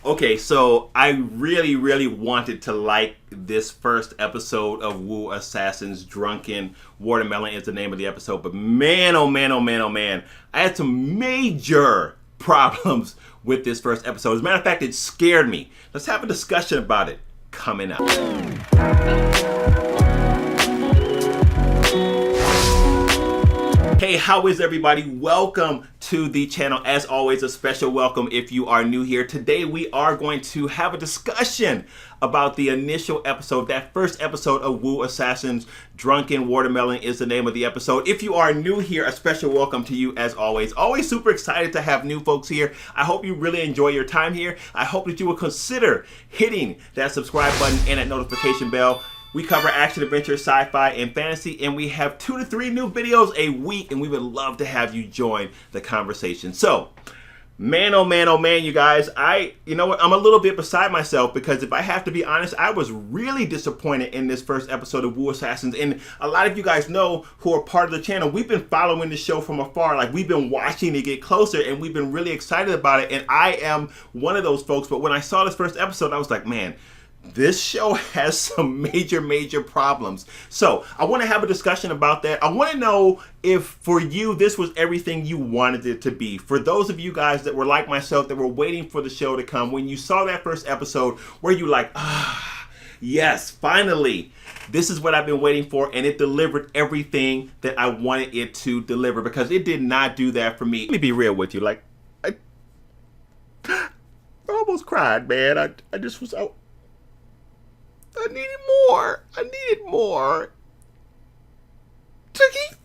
Okay, so I really wanted to like this first episode of Wu Assassin's Drunken Watermelon is the name of the episode, but man, oh man, oh man, oh man, I had some major problems with this first episode. As a matter of fact, it scared me. Let's have a discussion about it coming up. Hey, how is everybody? Welcome to the channel. As always, a special welcome if you are new here. Today we are going to have a discussion about the initial episode, that first episode of Wu Assassin's Drunken Watermelon is the name of the episode. If you are new here, a special welcome to you as always. Always super excited to have new folks here. I hope you really enjoy your time here. I hope that you will consider hitting that subscribe button and that notification bell. We cover action, adventure, sci-fi, and fantasy, and we have 2 to 3 new videos a week, and we would love to have you join the conversation. So, man, oh man, oh man, you guys, you know what, I'm a little bit beside myself because if I have to be honest, I was really disappointed in this first episode of Wu Assassins, and a lot of you guys know who are part of the channel, we've been following the show from afar, like we've been watching it get closer, and we've been really excited about it, and I am one of those folks, but when I saw this first episode, I was like, man, this show has some major problems. So I want to have a discussion about that. I want to know if for you this was everything you wanted it to be. For those of you guys that were like myself, that were waiting for the show to come, when you saw that first episode, were you like, yes, finally, this is what I've been waiting for, and it delivered everything that I wanted it to deliver? Because it did not do that for me. Let me be real with you. Like, I almost cried, man. I just was out. I needed more. I needed more. Tricky.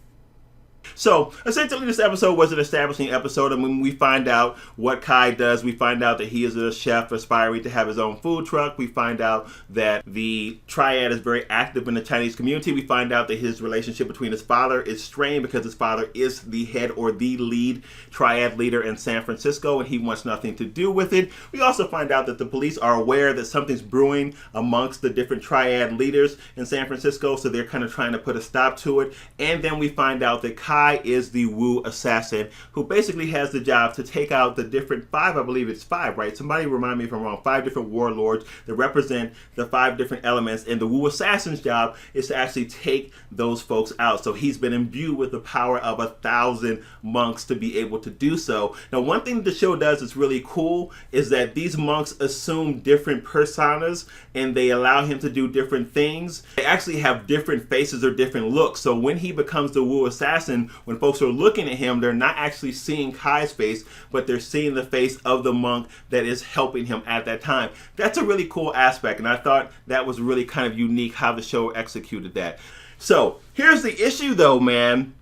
So, essentially, this episode was an establishing episode, and when we find out what Kai does, we find out that he is a chef aspiring to have his own food truck. We find out that the triad is very active in the Chinese community. We find out that his relationship between his father is strained because his father is the head or the lead triad leader in San Francisco, and he wants nothing to do with it. We also find out that the police are aware that something's brewing amongst the different triad leaders in San Francisco, so they're kind of trying to put a stop to it. And then we find out that Kai is the Wu assassin who basically has the job to take out the different 5, I believe it's 5, right? Somebody remind me if I'm wrong, 5 different warlords that represent the 5 different elements, and the Wu assassin's job is to actually take those folks out. So he's been imbued with the power of 1,000 monks to be able to do so. Now, one thing the show does that's really cool is that these monks assume different personas and they allow him to do different things. They actually have different faces or different looks. So when he becomes the Wu assassin, when folks are looking at him, they're not actually seeing Kai's face, but they're seeing the face of the monk that is helping him at that time. That's a really cool aspect, and I thought that was really kind of unique how the show executed that. So here's the issue though, man.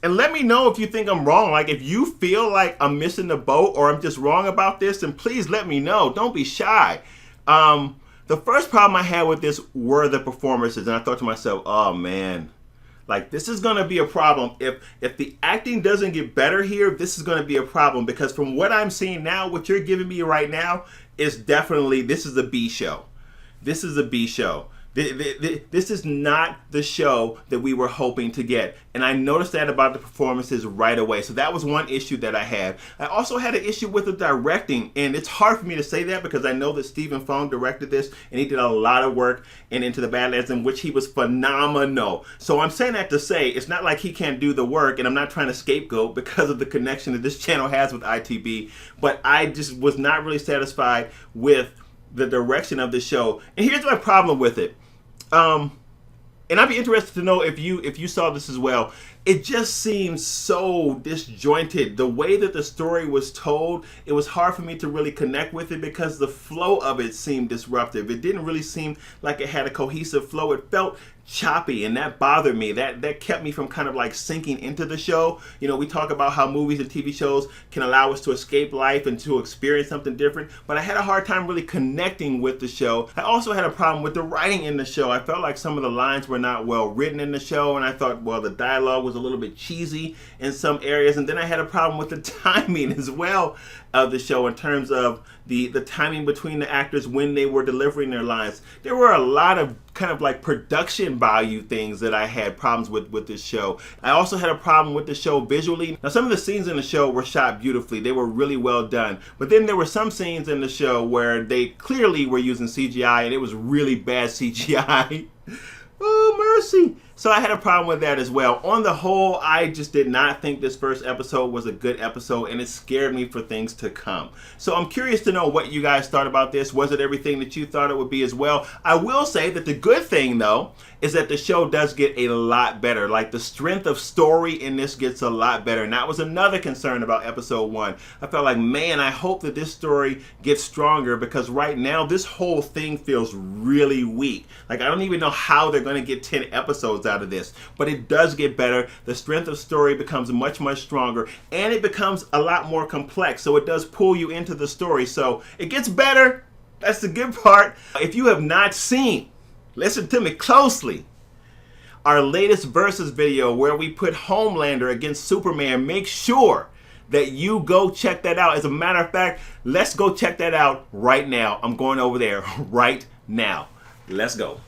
And let me know if you think I'm wrong. Like, if you feel like I'm missing the boat or I'm just wrong about this, then please let me know. Don't be shy. The first problem I had with this were the performances, and I thought to myself, oh man, like this is going to be a problem. If the acting doesn't get better here, this is going to be a problem, because from what I'm seeing now, what you're giving me right now is definitely, this is a B show. This is a B show. This is not the show that we were hoping to get. And I noticed that about the performances right away. So that was one issue that I had. I also had an issue with the directing. And it's hard for me to say that because I know that Stephen Fong directed this and he did a lot of work in Into the Badlands, in which he was phenomenal. So I'm saying that to say it's not like he can't do the work, and I'm not trying to scapegoat because of the connection that this channel has with ITB. But I just was not really satisfied with the direction of the show. And here's my problem with it. And I'd be interested to know if you saw this as well. It just seems so disjointed. The way that the story was told, it was hard for me to really connect with it because the flow of it seemed disruptive. It didn't really seem like it had a cohesive flow. It felt choppy, and that bothered me. That kept me from kind of like sinking into the show. You know, we talk about how movies and TV shows can allow us to escape life and to experience something different, but I had a hard time really connecting with the show. I also had a problem with the writing in the show. I felt like some of the lines were not well written in the show, and I thought, well, the dialogue was was a little bit cheesy in some areas, and then I had a problem with the timing as well of the show in terms of the timing between the actors when they were delivering their lines. There were a lot of kind of like production value things that I had problems with this show. I also had a problem with the show visually. Now, some of the scenes in the show were shot beautifully. They were really well done. But then there were some scenes in the show where they clearly were using CGI, and it was really bad CGI. Oh, mercy. So I had a problem with that as well. On the whole, I just did not think this first episode was a good episode, and it scared me for things to come. So I'm curious to know what you guys thought about this. Was it everything that you thought it would be as well? I will say that the good thing, though, is that the show does get a lot better. Like, the strength of story in this gets a lot better. And that was another concern about episode 1. I felt like, man, I hope that this story gets stronger, because right now this whole thing feels really weak. Like, I don't even know how they're going to get 10 episodes out of this. But it does get better. The strength of story becomes much, much stronger. And it becomes a lot more complex. So it does pull you into the story. So it gets better. That's the good part. If you have not seen, listen to me closely, our latest Versus video where we put Homelander against Superman, make sure that you go check that out. As a matter of fact, let's go check that out right now. I'm going over there right now. Let's go.